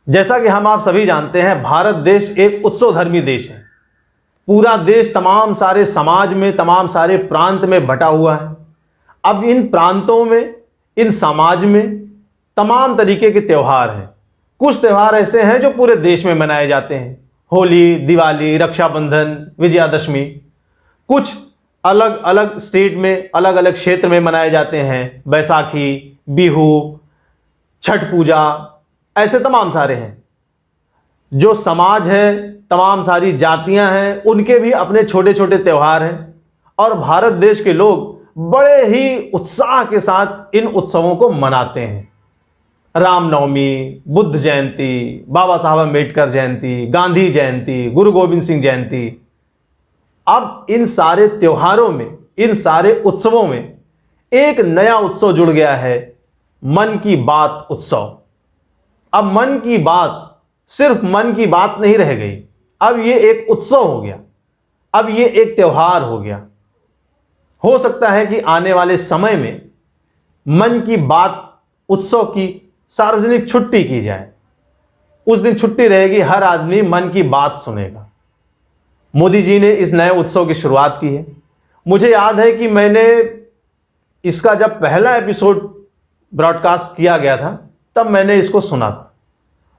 जैसा कि हम आप सभी जानते हैं, भारत देश एक उत्सवधर्मी देश है। पूरा देश तमाम सारे समाज में, तमाम सारे प्रांत में बटा हुआ है। अब इन प्रांतों में, इन समाज में तमाम तरीके के त्यौहार हैं। कुछ त्यौहार ऐसे हैं जो पूरे देश में मनाए जाते हैं, होली, दिवाली, रक्षाबंधन, विजयादशमी। कुछ अलग अलग स्टेट में, अलग अलग क्षेत्र में मनाए जाते हैं, बैसाखी, बिहू, छठ पूजा, ऐसे तमाम सारे हैं। जो समाज है, तमाम सारी जातियां हैं, उनके भी अपने छोटे छोटे त्यौहार हैं और भारत देश के लोग बड़े ही उत्साह के साथ इन उत्सवों को मनाते हैं। रामनवमी, बुद्ध जयंती, बाबा साहब अम्बेडकर जयंती, गांधी जयंती, गुरु गोविंद सिंह जयंती। अब इन सारे त्योहारों में, इन सारे उत्सवों में एक नया उत्सव जुड़ गया है, मन की बात उत्सव। अब मन की बात सिर्फ मन की बात नहीं रह गई, अब ये एक उत्सव हो गया, अब ये एक त्योहार हो गया। हो सकता है कि आने वाले समय में मन की बात उत्सव की सार्वजनिक छुट्टी की जाए। उस दिन छुट्टी रहेगी, हर आदमी मन की बात सुनेगा। मोदी जी ने इस नए उत्सव की शुरुआत की है। मुझे याद है कि मैंने इसका जब पहला एपिसोड ब्रॉडकास्ट किया गया था, तब मैंने इसको सुना था।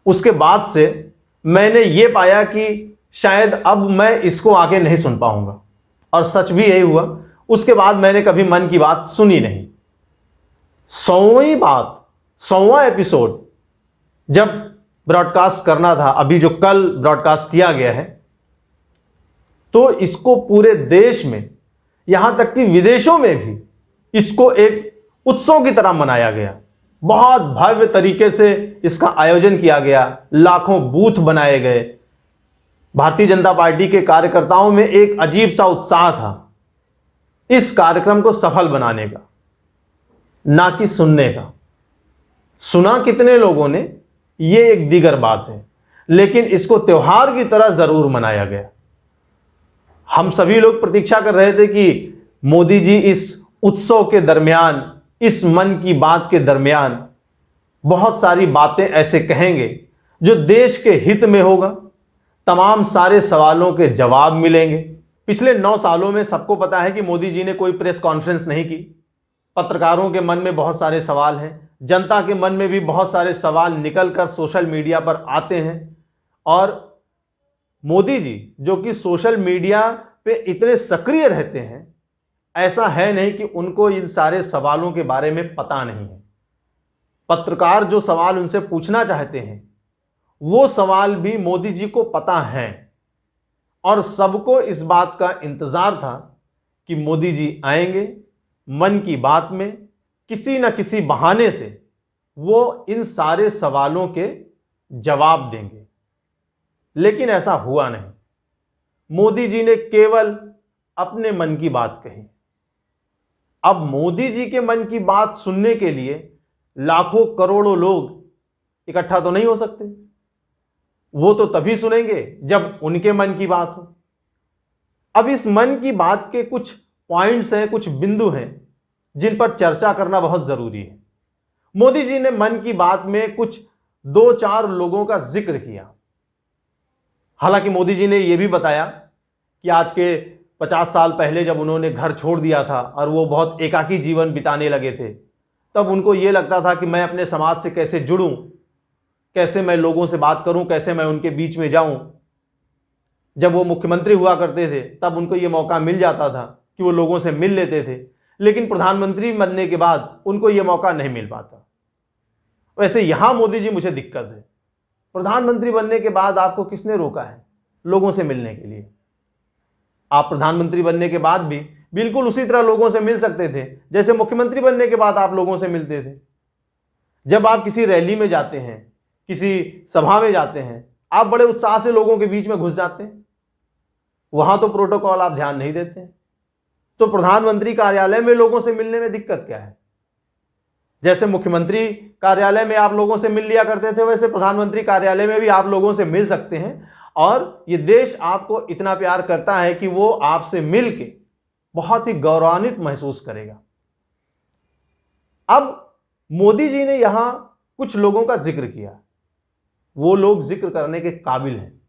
उसके बाद से मैंने ये पाया कि शायद अब मैं इसको आगे नहीं सुन पाऊंगा, और सच भी यही हुआ। उसके बाद मैंने कभी मन की बात सुनी नहीं। 100वां एपिसोड जब ब्रॉडकास्ट करना था, अभी जो कल ब्रॉडकास्ट किया गया है, तो इसको पूरे देश में, यहां तक कि विदेशों में भी इसको एक उत्सव की तरह मनाया गया। बहुत भव्य तरीके से इसका आयोजन किया गया, लाखों बूथ बनाए गए। भारतीय जनता पार्टी के कार्यकर्ताओं में एक अजीब सा उत्साह था इस कार्यक्रम को सफल बनाने का, ना कि सुनने का। सुना कितने लोगों ने, यह एक दीगर बात है, लेकिन इसको त्योहार की तरह जरूर मनाया गया। हम सभी लोग प्रतीक्षा कर रहे थे कि मोदी जी इस उत्सव के दरमियान, इस मन की बात के दरमियान बहुत सारी बातें ऐसे कहेंगे जो देश के हित में होगा। तमाम सारे सवालों के जवाब मिलेंगे। पिछले 9 सालों में सबको पता है कि मोदी जी ने कोई प्रेस कॉन्फ्रेंस नहीं की। पत्रकारों के मन में बहुत सारे सवाल हैं, जनता के मन में भी बहुत सारे सवाल निकलकर सोशल मीडिया पर आते हैं। और मोदी जी, जो कि सोशल मीडिया पे इतने सक्रिय रहते हैं, ऐसा है नहीं कि उनको इन सारे सवालों के बारे में पता नहीं है। पत्रकार जो सवाल उनसे पूछना चाहते हैं, वो सवाल भी मोदी जी को पता है। और सबको इस बात का इंतजार था कि मोदी जी आएंगे, मन की बात में किसी न किसी बहाने से वो इन सारे सवालों के जवाब देंगे। लेकिन ऐसा हुआ नहीं। मोदी जी ने केवल अपने मन की बात कही। अब मोदी जी के मन की बात सुनने के लिए लाखों करोड़ों लोग इकट्ठा तो नहीं हो सकते। वो तो तभी सुनेंगे जब उनके मन की बात हो। अब इस मन की बात के कुछ पॉइंट्स हैं, कुछ बिंदु हैं जिन पर चर्चा करना बहुत जरूरी है। मोदी जी ने मन की बात में कुछ 2-4 लोगों का जिक्र किया। हालांकि मोदी जी ने यह भी बताया कि आज के 50 साल पहले जब उन्होंने घर छोड़ दिया था और वो बहुत एकाकी जीवन बिताने लगे थे, तब उनको ये लगता था कि मैं अपने समाज से कैसे जुड़ूं, कैसे मैं लोगों से बात करूं, कैसे मैं उनके बीच में जाऊं। जब वो मुख्यमंत्री हुआ करते थे, तब उनको ये मौका मिल जाता था कि वो लोगों से मिल लेते थे, लेकिन प्रधानमंत्री बनने के बाद उनको ये मौका नहीं मिल पाता। वैसे यहां मोदी जी, मुझे दिक्कत है, प्रधानमंत्री बनने के बाद आपको किसने रोका है लोगों से मिलने के लिए? आप प्रधानमंत्री बनने के बाद भी बिल्कुल उसी तरह लोगों से मिल सकते थे जैसे मुख्यमंत्री बनने के बाद आप लोगों से मिलते थे। जब आप किसी रैली में जाते हैं, किसी सभा में जाते हैं, आप बड़े उत्साह से लोगों के बीच में घुस जाते हैं। वहां तो प्रोटोकॉल आप ध्यान नहीं देते हैं। तो प्रधानमंत्री कार्यालय में लोगों से मिलने में दिक्कत क्या है? जैसे मुख्यमंत्री कार्यालय में आप लोगों से मिल लिया करते थे, वैसे प्रधानमंत्री कार्यालय में भी आप लोगों से मिल सकते हैं। और ये देश आपको इतना प्यार करता है कि वो आपसे मिलके बहुत ही गौरवान्वित महसूस करेगा। अब मोदी जी ने यहां कुछ लोगों का जिक्र किया। वो लोग जिक्र करने के काबिल हैं।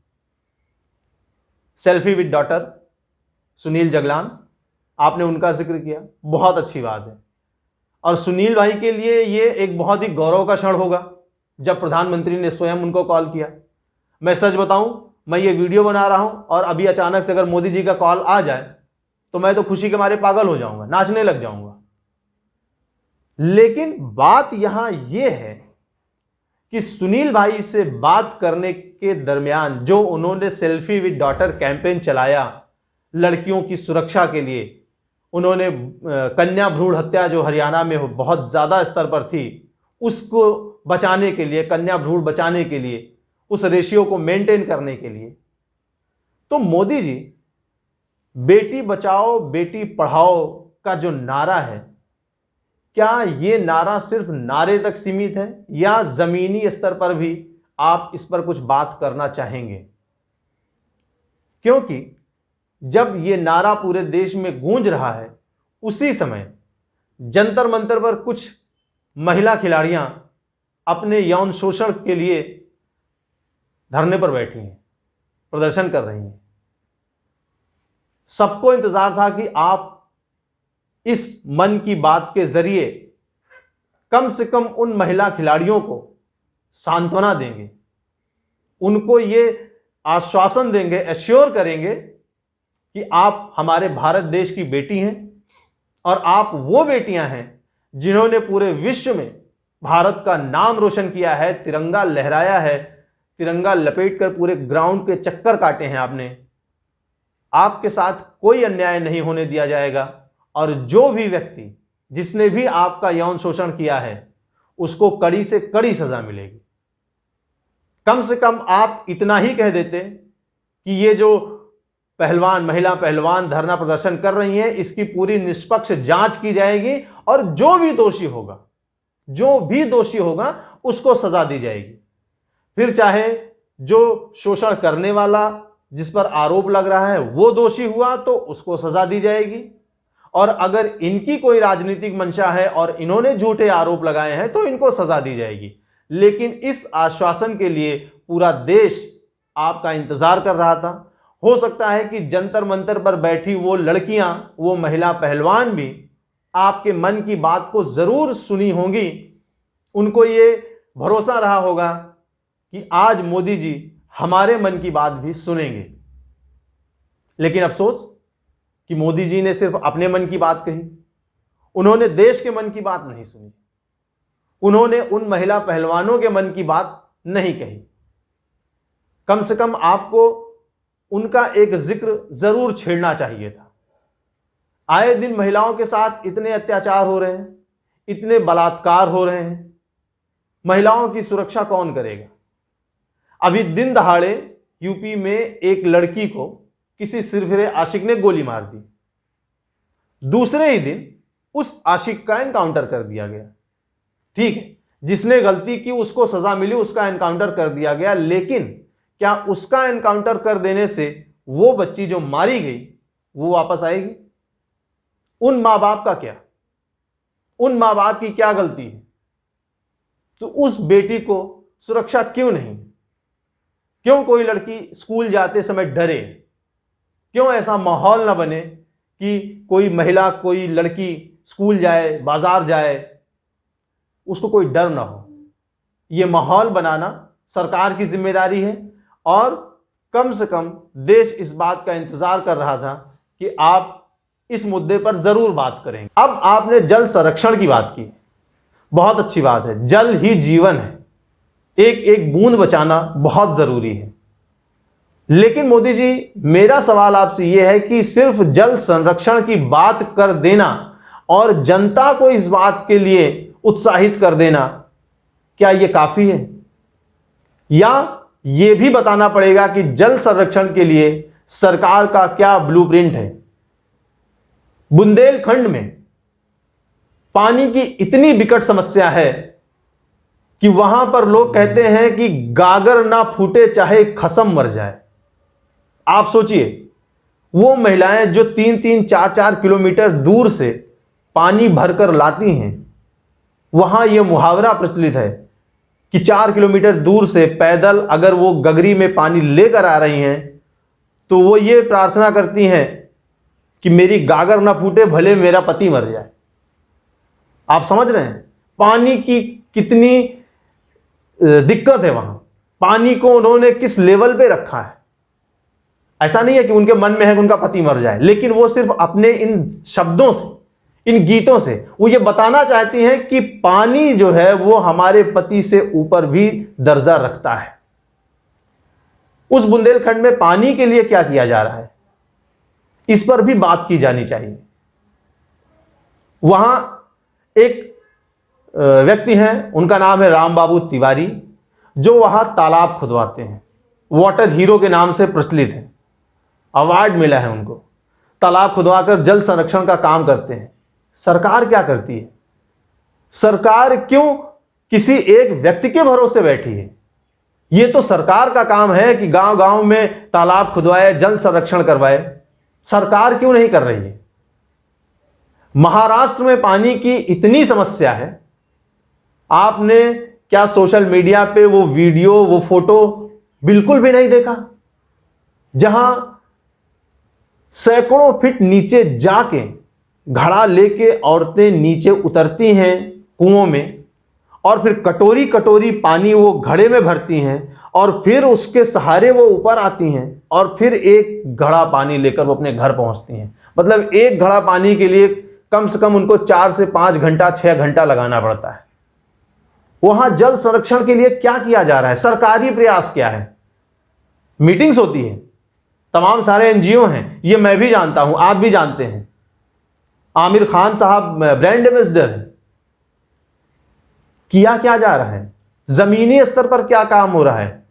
Selfie with daughter, Sunil Jaglan, आपने उनका जिक्र किया, बहुत अच्छी बात है। और सुनील भाई के लिए ये एक बहुत ही गौरव का क्षण होगा जब प्रधानमंत्री ने स्वयं उनको कॉल किया। मैं सच बताऊं, मैं ये वीडियो बना रहा हूं और अभी अचानक से अगर मोदी जी का कॉल आ जाए तो मैं तो खुशी के मारे पागल हो जाऊंगा, नाचने लग जाऊंगा। लेकिन बात यहां यह है कि सुनील भाई से बात करने के दरमियान जो उन्होंने सेल्फी विद डॉटर कैंपेन चलाया लड़कियों की सुरक्षा के लिए, उन्होंने कन्या भ्रूण हत्या जो हरियाणा में बहुत ज़्यादा स्तर पर थी उसको बचाने के लिए, कन्या भ्रूण बचाने के लिए, उस रेशियो को मेंटेन करने के लिए, तो मोदी जी बेटी बचाओ बेटी पढ़ाओ का जो नारा है, क्या ये नारा सिर्फ नारे तक सीमित है या जमीनी स्तर पर भी आप इस पर कुछ बात करना चाहेंगे? क्योंकि जब ये नारा पूरे देश में गूंज रहा है उसी समय जंतर मंतर पर कुछ महिला खिलाड़ियां अपने यौन शोषण के लिए धरने पर बैठी हैं, प्रदर्शन कर रही हैं। सबको इंतजार था कि आप इस मन की बात के जरिए कम से कम उन महिला खिलाड़ियों को सांत्वना देंगे, उनको ये आश्वासन देंगे, एश्योर करेंगे कि आप हमारे भारत देश की बेटी हैं और आप वो बेटियां हैं जिन्होंने पूरे विश्व में भारत का नाम रोशन किया है, तिरंगा लहराया है, तिरंगा लपेटकर पूरे ग्राउंड के चक्कर काटे हैं आपने। आपके साथ कोई अन्याय नहीं होने दिया जाएगा और जो भी व्यक्ति जिसने भी आपका यौन शोषण किया है उसको कड़ी से कड़ी सजा मिलेगी। कम से कम आप इतना ही कह देते कि ये जो पहलवान, महिला पहलवान धरना प्रदर्शन कर रही हैं, इसकी पूरी निष्पक्ष जांच की जाएगी और जो भी दोषी होगा उसको सजा दी जाएगी। फिर चाहे जो शोषण करने वाला जिस पर आरोप लग रहा है वो दोषी हुआ तो उसको सजा दी जाएगी, और अगर इनकी कोई राजनीतिक मंशा है और इन्होंने झूठे आरोप लगाए हैं तो इनको सजा दी जाएगी। लेकिन इस आश्वासन के लिए पूरा देश आपका इंतजार कर रहा था। हो सकता है कि जंतर मंतर पर बैठी वो लड़कियां, वो महिला पहलवान भी आपके मन की बात को जरूर सुनी होंगी, उनको ये भरोसा रहा होगा कि आज मोदी जी हमारे मन की बात भी सुनेंगे। लेकिन अफसोस कि मोदी जी ने सिर्फ अपने मन की बात कही, उन्होंने देश के मन की बात नहीं सुनी, उन्होंने उन महिला पहलवानों के मन की बात नहीं कही। कम से कम आपको उनका एक जिक्र जरूर छेड़ना चाहिए था। आए दिन महिलाओं के साथ इतने अत्याचार हो रहे हैं, इतने बलात्कार हो रहे हैं, महिलाओं की सुरक्षा कौन करेगा? अभी दिन दहाड़े यूपी में एक लड़की को किसी सिरफिरे आशिक ने गोली मार दी, दूसरे ही दिन उस आशिक का एनकाउंटर कर दिया गया। ठीक है, जिसने गलती की उसको सजा मिली, उसका एनकाउंटर कर दिया गया, लेकिन क्या उसका एनकाउंटर कर देने से वो बच्ची जो मारी गई वो वापस आएगी? उन मां बाप का क्या, उन मां बाप की क्या गलती है? तो उस बेटी को सुरक्षा क्यों नहीं? क्यों कोई लड़की स्कूल जाते समय डरे? क्यों ऐसा माहौल ना बने कि कोई महिला, कोई लड़की स्कूल जाए, बाजार जाए, उसको कोई डर ना हो? यह माहौल बनाना सरकार की जिम्मेदारी है और कम से कम देश इस बात का इंतजार कर रहा था कि आप इस मुद्दे पर जरूर बात करेंगे। अब आपने जल संरक्षण की बात की, बहुत अच्छी बात है, जल ही जीवन है, एक एक बूंद बचाना बहुत जरूरी है। लेकिन मोदी जी, मेरा सवाल आपसे यह है कि सिर्फ जल संरक्षण की बात कर देना और जनता को इस बात के लिए उत्साहित कर देना, क्या यह काफी है? या यह भी बताना पड़ेगा कि जल संरक्षण के लिए सरकार का क्या ब्लूप्रिंट है? बुंदेलखंड में पानी की इतनी विकट समस्या है कि वहां पर लोग कहते हैं कि गागर ना फूटे चाहे खसम मर जाए। आप सोचिए, वो महिलाएं जो 3-3, 4-4 किलोमीटर दूर से पानी भरकर लाती हैं, वहां यह मुहावरा प्रचलित है कि 4 किलोमीटर दूर से पैदल अगर वो गगरी में पानी लेकर आ रही हैं तो वो ये प्रार्थना करती हैं कि मेरी गागर ना फूटे, भले मेरा पति मर जाए। आप समझ रहे हैं पानी की कितनी दिक्कत है वहां, पानी को उन्होंने किस लेवल पे रखा है। ऐसा नहीं है कि उनके मन में है कि उनका पति मर जाए, लेकिन वो सिर्फ अपने इन शब्दों से, इन गीतों से वो ये बताना चाहती हैं कि पानी जो है वो हमारे पति से ऊपर भी दर्जा रखता है। उस बुंदेलखंड में पानी के लिए क्या किया जा रहा है, इस पर भी बात की जानी चाहिए। वहां एक व्यक्ति हैं, उनका नाम है राम बाबू तिवारी, जो वहां तालाब खुदवाते हैं, वाटर हीरो के नाम से प्रचलित है, अवार्ड मिला है उनको। तालाब खुदवाकर जल संरक्षण का काम करते हैं। सरकार क्या करती है? सरकार क्यों किसी एक व्यक्ति के भरोसे बैठी है? यह तो सरकार का काम है कि गांव गांव में तालाब खुदवाए, जल संरक्षण करवाए। सरकार क्यों नहीं कर रही है? महाराष्ट्र में पानी की इतनी समस्या है, आपने क्या सोशल मीडिया पे वो वीडियो, वो फोटो बिल्कुल भी नहीं देखा, जहां सैकड़ों फीट नीचे जाके घड़ा लेके औरतें नीचे उतरती हैं कुओं में, और फिर कटोरी कटोरी पानी वो घड़े में भरती हैं, और फिर उसके सहारे वो ऊपर आती हैं, और फिर एक घड़ा पानी लेकर वो अपने घर पहुंचती हैं। मतलब एक घड़ा पानी के लिए कम से कम उनको 4 से 5 घंटा, 6 घंटा लगाना पड़ता है। वहां जल संरक्षण के लिए क्या किया जा रहा है? सरकारी प्रयास क्या है? मीटिंग्स होती है, तमाम सारे एनजीओ हैं, ये मैं भी जानता हूं, आप भी जानते हैं। आमिर खान साहब ब्रांड एम्बेसडर हैं। किया क्या जा रहा है? जमीनी स्तर पर क्या काम हो रहा है?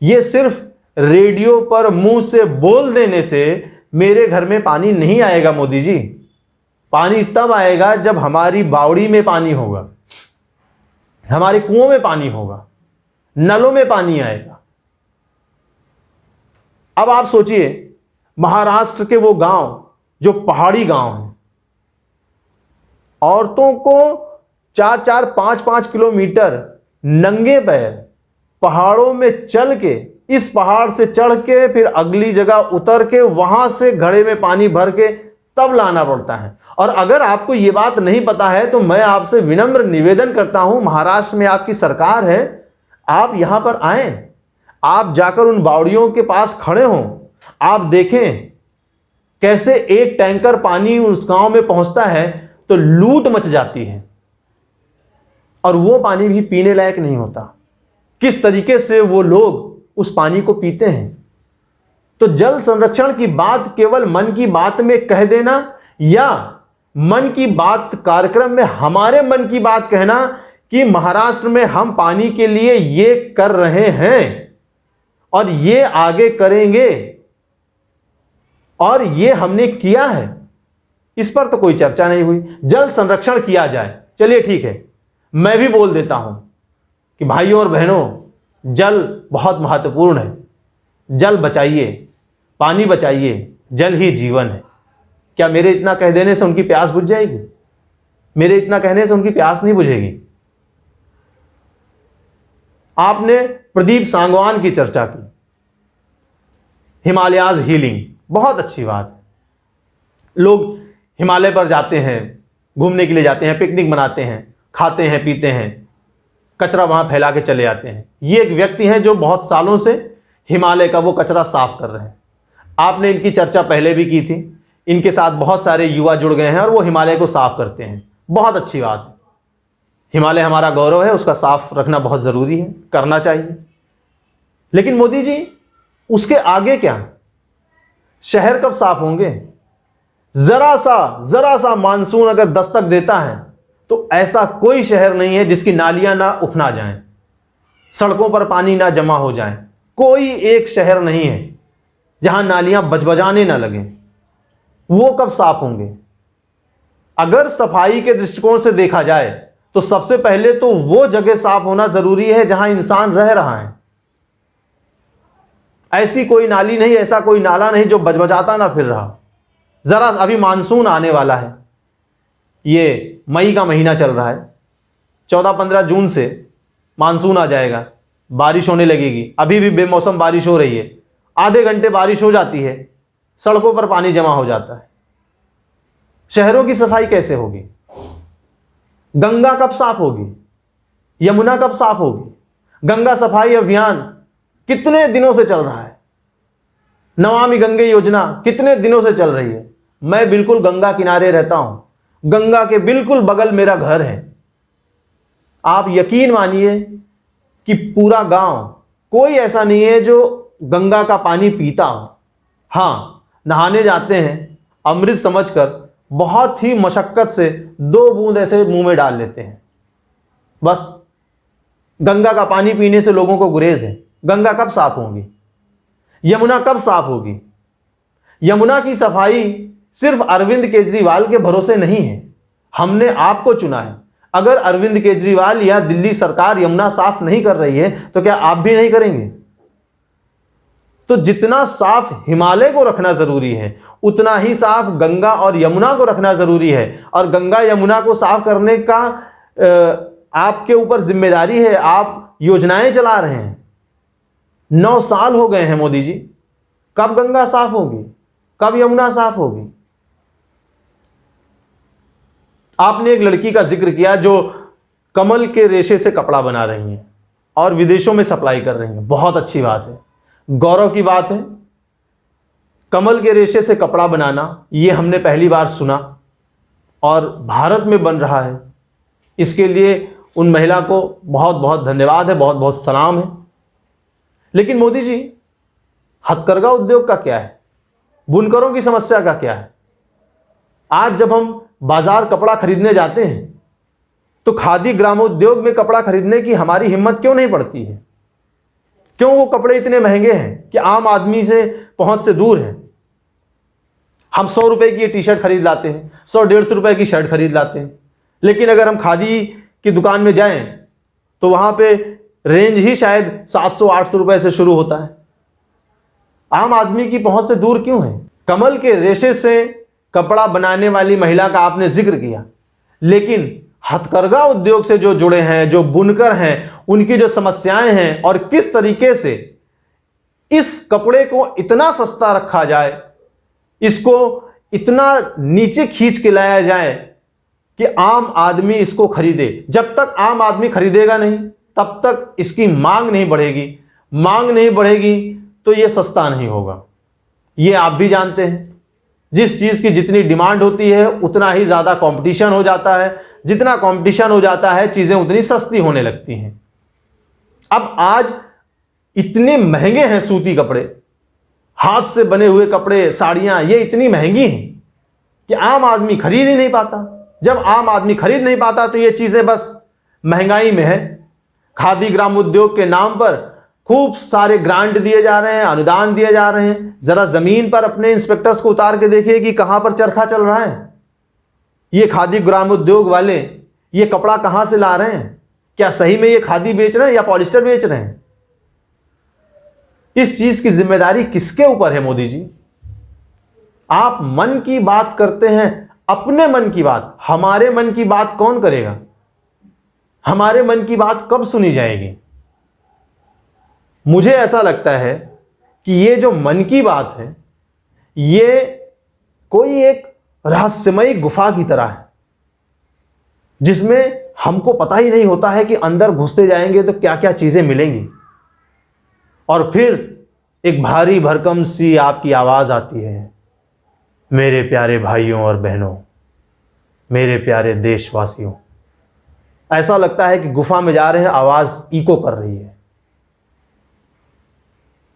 यह सिर्फ रेडियो पर मुंह से बोल देने से मेरे घर में पानी नहीं आएगा मोदी जी। पानी तब आएगा जब हमारी बावड़ी में पानी होगा, हमारे कुओं में पानी होगा, नलों में पानी आएगा। अब आप सोचिए, महाराष्ट्र के वो गांव जो पहाड़ी गांव हैं, औरतों को 4-4, 5-5 किलोमीटर नंगे पैर पहाड़ों में चल के, इस पहाड़ से चढ़ के फिर अगली जगह उतर के वहां से घड़े में पानी भर के तब लाना पड़ता है। और अगर आपको यह बात नहीं पता है तो मैं आपसे विनम्र निवेदन करता हूं, महाराष्ट्र में आपकी सरकार है, आप यहां पर आएं, आप जाकर उन बावड़ियों के पास खड़े हों, आप देखें कैसे एक टैंकर पानी उस गांव में पहुंचता है तो लूट मच जाती है, और वो पानी भी पीने लायक नहीं होता। किस तरीके से वो लोग उस पानी को पीते हैं। तो जल संरक्षण की बात केवल मन की बात में कह देना, या मन की बात कार्यक्रम में हमारे मन की बात कहना कि महाराष्ट्र में हम पानी के लिए ये कर रहे हैं और ये आगे करेंगे और ये हमने किया है, इस पर तो कोई चर्चा नहीं हुई। जल संरक्षण किया जाए, चलिए ठीक है, मैं भी बोल देता हूं कि भाइयों और बहनों, जल बहुत महत्वपूर्ण है, जल बचाइए, पानी बचाइए, जल ही जीवन है। क्या मेरे इतना कह देने से उनकी प्यास बुझ जाएगी? मेरे इतना कहने से उनकी प्यास नहीं बुझेगी। आपने प्रदीप सांगवान की चर्चा की, हिमालयाज हीलिंग, बहुत अच्छी बात है। लोग हिमालय पर जाते हैं, घूमने के लिए जाते हैं, पिकनिक मनाते हैं, खाते हैं, पीते हैं, कचरा वहां फैला के चले आते हैं। ये एक व्यक्ति हैं जो बहुत सालों से हिमालय का वो कचरा साफ कर रहे हैं। आपने इनकी चर्चा पहले भी की थी। इनके साथ बहुत सारे युवा जुड़ गए हैं और वो हिमालय को साफ करते हैं। बहुत अच्छी बात है। हिमालय हमारा गौरव है, उसका साफ रखना बहुत जरूरी है, करना चाहिए। लेकिन मोदी जी, उसके आगे क्या? शहर कब साफ होंगे? जरा सा मानसून अगर दस्तक देता है तो ऐसा कोई शहर नहीं है जिसकी नालियां ना उफना जाएं, सड़कों पर पानी ना जमा हो जाए। कोई एक शहर नहीं है जहां नालियां बजबजाने ना लगें। वो कब साफ होंगे? अगर सफाई के दृष्टिकोण से देखा जाए तो सबसे पहले तो वो जगह साफ होना जरूरी है जहां इंसान रह रहा है। ऐसी कोई नाली नहीं, ऐसा कोई नाला नहीं जो बजबजाता ना फिर रहा। जरा अभी मानसून आने वाला है, ये मई का महीना चल रहा है, 14-15 जून से मानसून आ जाएगा, बारिश होने लगेगी। अभी भी बेमौसम बारिश हो रही है, आधे घंटे बारिश हो जाती है, सड़कों पर पानी जमा हो जाता है। शहरों की सफाई कैसे होगी? गंगा कब साफ होगी? यमुना कब साफ होगी? गंगा सफाई अभियान कितने दिनों से चल रहा है? नमामि गंगे योजना कितने दिनों से चल रही है? मैं बिल्कुल गंगा किनारे रहता हूं, गंगा के बिल्कुल बगल मेरा घर है। आप यकीन मानिए कि पूरा गांव कोई ऐसा नहीं है जो गंगा का पानी पीता हो। हाँ, नहाने जाते हैं, अमृत समझकर बहुत ही मशक्कत से 2 बूंद ऐसे मुंह में डाल लेते हैं। बस गंगा का पानी पीने से लोगों को गुरेज है। गंगा कब साफ होगी? यमुना कब साफ होगी? यमुना की सफाई सिर्फ अरविंद केजरीवाल के भरोसे नहीं है, हमने आपको चुना है। अगर अरविंद केजरीवाल या दिल्ली सरकार यमुना साफ नहीं कर रही है तो क्या आप भी नहीं करेंगे? तो जितना साफ हिमालय को रखना जरूरी है, उतना ही साफ गंगा और यमुना को रखना जरूरी है। और गंगा यमुना को साफ करने का आपके ऊपर जिम्मेदारी है। आप योजनाएं चला रहे हैं, 9 साल हो गए हैं मोदी जी। कब गंगा साफ होगी? कब यमुना साफ होगी? आपने एक लड़की का जिक्र किया जो कमल के रेशे से कपड़ा बना रही हैं और विदेशों में सप्लाई कर रही हैं। बहुत अच्छी बात है, गौरव की बात है। कमल के रेशे से कपड़ा बनाना ये हमने पहली बार सुना और भारत में बन रहा है। इसके लिए उन महिला को बहुत बहुत धन्यवाद है, बहुत बहुत सलाम है। लेकिन मोदी जी, हथकरघा उद्योग का क्या है? बुनकरों की समस्या का क्या है? आज जब हम बाजार कपड़ा खरीदने जाते हैं तो खादी ग्रामोद्योग में कपड़ा खरीदने की हमारी हिम्मत क्यों नहीं पड़ती है? क्यों वो कपड़े इतने महंगे हैं कि आम आदमी से पहुंच से दूर हैं? हम 100 रुपए की टी शर्ट खरीद लाते हैं, 100-150 रुपए की शर्ट खरीद लाते हैं। लेकिन अगर हम खादी की दुकान में जाएं तो वहां पे रेंज ही शायद 700-800 रुपए से शुरू होता है। आम आदमी की पहुंच से दूर क्यों है? कमल के रेशे से कपड़ा बनाने वाली महिला का आपने जिक्र किया, लेकिन हथकरघा उद्योग से जो जुड़े हैं, जो बुनकर हैं, उनकी जो समस्याएं हैं और किस तरीके से इस कपड़े को इतना सस्ता रखा जाए, इसको इतना नीचे खींच के लाया जाए कि आम आदमी इसको खरीदे। जब तक आम आदमी खरीदेगा नहीं तब तक इसकी मांग नहीं बढ़ेगी। मांग नहीं बढ़ेगी तो यह सस्ता नहीं होगा। यह आप भी जानते हैं, जिस चीज की जितनी डिमांड होती है उतना ही ज्यादा कंपटीशन हो जाता है। जितना कंपटीशन हो जाता है चीजें उतनी सस्ती होने लगती हैं। अब आज इतने महंगे हैं सूती कपड़े, हाथ से बने हुए कपड़े, साड़ियां, ये इतनी महंगी हैं कि आम आदमी खरीद ही नहीं पाता। जब आम आदमी खरीद नहीं पाता तो ये चीजें बस महंगाई में है। खादी ग्रामोद्योग के नाम पर खूब सारे ग्रांट दिए जा रहे हैं, अनुदान दिए जा रहे हैं। जरा जमीन पर अपने इंस्पेक्टर्स को उतार के देखिए कि कहां पर चरखा चल रहा है। ये खादी ग्रामोद्योग वाले ये कपड़ा कहां से ला रहे हैं? क्या सही में ये खादी बेच रहे हैं या पॉलिस्टर बेच रहे हैं? इस चीज की जिम्मेदारी किसके ऊपर है मोदी जी? आप मन की बात करते हैं, अपने मन की बात। हमारे मन की बात कौन करेगा? हमारे मन की बात कब सुनी जाएगी? मुझे ऐसा लगता है कि ये जो मन की बात है ये कोई एक रहस्यमयी गुफा की तरह है, जिसमें हमको पता ही नहीं होता है कि अंदर घुसते जाएंगे तो क्या क्या चीजें मिलेंगी। और फिर एक भारी भरकम सी आपकी आवाज आती है, मेरे प्यारे भाइयों और बहनों, मेरे प्यारे देशवासियों। ऐसा लगता है कि गुफा में जा रहे हैं, आवाज इको कर रही है।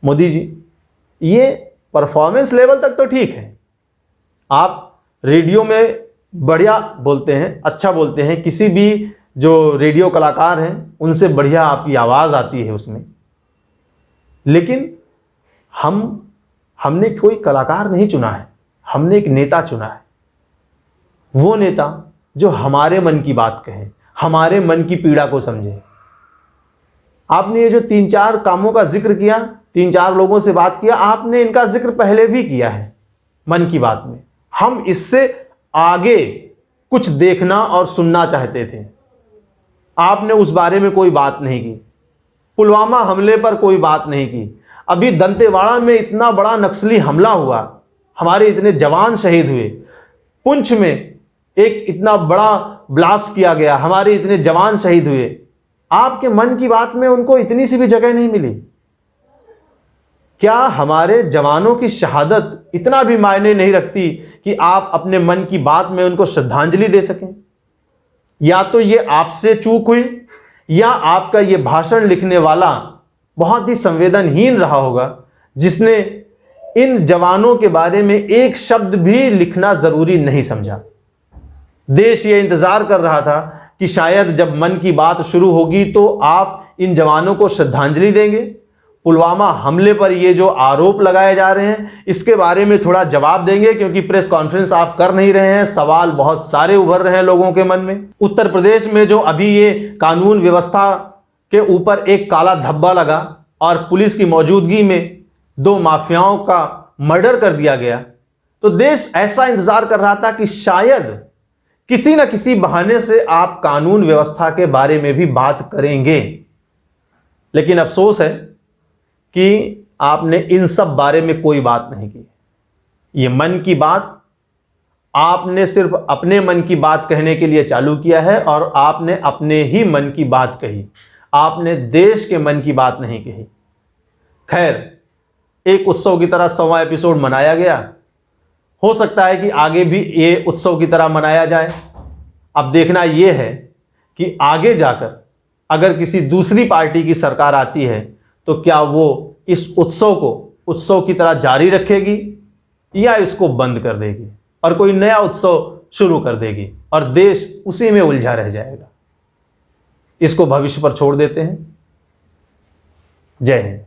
मोदी जी, ये परफॉर्मेंस लेवल तक तो ठीक है, आप रेडियो में बढ़िया बोलते हैं, अच्छा बोलते हैं, किसी भी जो रेडियो कलाकार हैं उनसे बढ़िया आपकी आवाज आती है उसमें। लेकिन हमने कोई कलाकार नहीं चुना है, हमने एक नेता चुना है। वो नेता जो हमारे मन की बात कहे, हमारे मन की पीड़ा को समझे। आपने ये जो 3-4 कामों का जिक्र किया, 3-4 लोगों से बात किया, आपने इनका जिक्र पहले भी किया है मन की बात में। हम इससे आगे कुछ देखना और सुनना चाहते थे। आपने उस बारे में कोई बात नहीं की। पुलवामा हमले पर कोई बात नहीं की। अभी दंतेवाड़ा में इतना बड़ा नक्सली हमला हुआ, हमारे इतने जवान शहीद हुए। पुंछ में एक इतना बड़ा ब्लास्ट किया गया, हमारे इतने जवान शहीद हुए। आपके मन की बात में उनको इतनी सी भी जगह नहीं मिली। क्या हमारे जवानों की शहादत इतना भी मायने नहीं रखती कि आप अपने मन की बात में उनको श्रद्धांजलि दे सकें? या तो ये आपसे चूक हुई, या आपका ये भाषण लिखने वाला बहुत ही संवेदनहीन रहा होगा, जिसने इन जवानों के बारे में एक शब्द भी लिखना जरूरी नहीं समझा। देश ये इंतजार कर रहा था कि शायद जब मन की बात शुरू होगी तो आप इन जवानों को श्रद्धांजलि देंगे। पुलवामा हमले पर ये जो आरोप लगाए जा रहे हैं, इसके बारे में थोड़ा जवाब देंगे, क्योंकि प्रेस कॉन्फ्रेंस आप कर नहीं रहे हैं। सवाल बहुत सारे उभर रहे हैं लोगों के मन में। उत्तर प्रदेश में जो अभी ये कानून व्यवस्था के ऊपर एक काला धब्बा लगा और पुलिस की मौजूदगी में 2 माफियाओं का मर्डर कर दिया गया, तो देश ऐसा इंतजार कर रहा था कि शायद किसी न किसी बहाने से आप कानून व्यवस्था के बारे में भी बात करेंगे। लेकिन अफसोस है कि आपने इन सब बारे में कोई बात नहीं की। ये मन की बात आपने सिर्फ अपने मन की बात कहने के लिए चालू किया है, और आपने अपने ही मन की बात कही, आपने देश के मन की बात नहीं कही। खैर, एक उत्सव की तरह 100वां एपिसोड मनाया गया। हो सकता है कि आगे भी ये उत्सव की तरह मनाया जाए। अब देखना यह है कि आगे जाकर अगर किसी दूसरी पार्टी की सरकार आती है तो क्या वो इस उत्सव को उत्सव की तरह जारी रखेगी या इसको बंद कर देगी और कोई नया उत्सव शुरू कर देगी और देश उसी में उलझा रह जाएगा। इसको भविष्य पर छोड़ देते हैं। जय हिंद।